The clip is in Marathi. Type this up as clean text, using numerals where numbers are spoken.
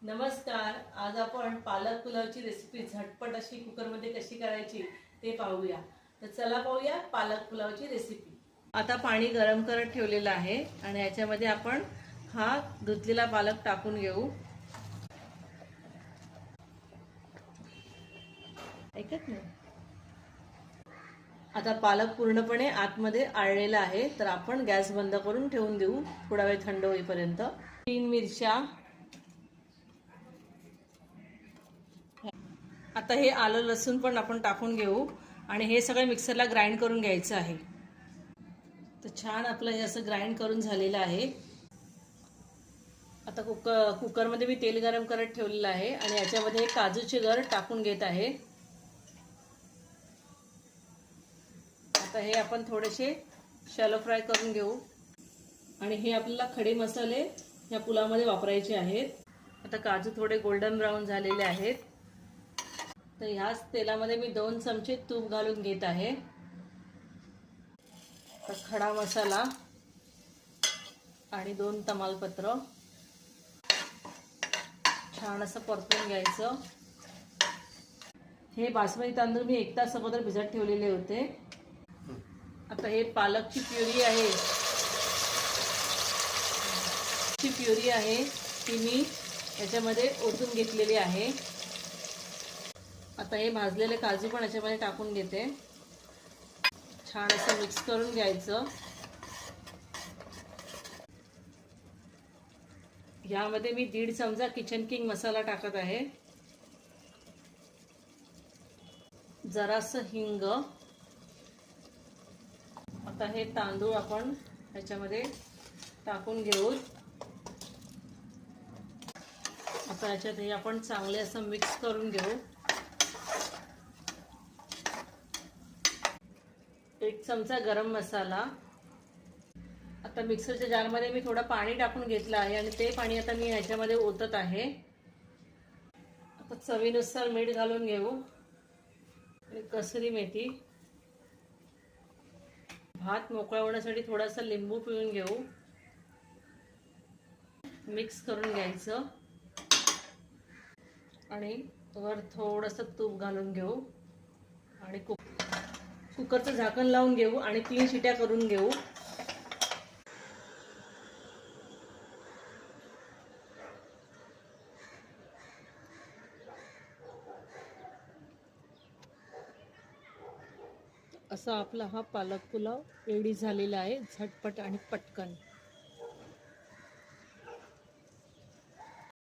नमस्कार. आज आपण पालक पुलावची रेसिपी झटपट अशी कुकरमध्ये कशी करायची ते पाहूया. तर चला पाहूया पालक पुलावची रेसिपी. आता पाणी गरम करत ठेवलेलं आहे आणि याच्यामध्ये आपण हा धुतलेला पालक टाकून घेऊ. ऐकत नाही. आता पालक पूर्णपणे आतमध्ये आळलेला आहे, तर आपण गॅस बंद करून ठेवून देऊ थोडा वेळ थंड होईपर्यंत. 3 मिरच्या. आता हे आलं लसूण पण आपण टाकून घेऊ आणि हे सगळं मिक्सरला ग्राइंड करून घ्यायचं आहे. तर छान आपलं हे असं ग्राइंड करून झालेलं आहे. आता कुकरमध्ये मी तेल गरम करत ठेवलेलं आहे आणि याच्यामध्ये काजूचे गर टाकून घेत आहे. आता हे आपण थोडेसे शॅलो फ्राय करून घेऊ आणि हे आपल्याला खडे मसाले या पुलामध्ये वापरायचे आहेत. आता काजू थोडे गोल्डन ब्राऊन झालेले आहेत. तर ह्याच तेलामध्ये मी 2 चमचे तूप घालून घेत आहे. तर खडा मसाला आणि 2 तमालपत्र छान असं परतून घ्यायचं. हे बासमती तांदूळ मी 1 तास अगोदर भिजत ठेवलेले होते. आता हे पालकची प्युरी आहे ती मी याच्यामध्ये ओतून घेतलेली आहे. आता हे भाजलेले काजू पण याच्यामध्ये टाकून घेते. छान असं मिक्स करून घ्यायचं. यामध्ये मी 1.5 चमचा किचन किंग मसाला टाकत आहे. जरासं हिंग. आता हे तांदूळ आपण याच्यामध्ये टाकून घेऊ. आता याच्यात हे आपण चांगले असं मिक्स करून घेऊ. 1 चमचा गरम मसाला. आता मिक्सरच्या जारमध्ये मी थोडं पाणी टाकून घेतलं आहे आणि ते पाणी आता मी ह्याच्यामध्ये ओतत आहे. आता चवीनुसार मीठ घालून घेऊ. कसुरी मेथी. भात मोकळा होण्यासाठी थोडासा लिंबू पिळून घेऊ. मिक्स करून घ्यायचं आणि वर थोडंसं तूप घालून घेऊ आणि कुकरचं झाकण लावून घेऊ आणि 3 शिट्या करून घेऊ. असा आपला हा पालक पुलाव रेडी झालेला आहे, झटपट आणि पटकन.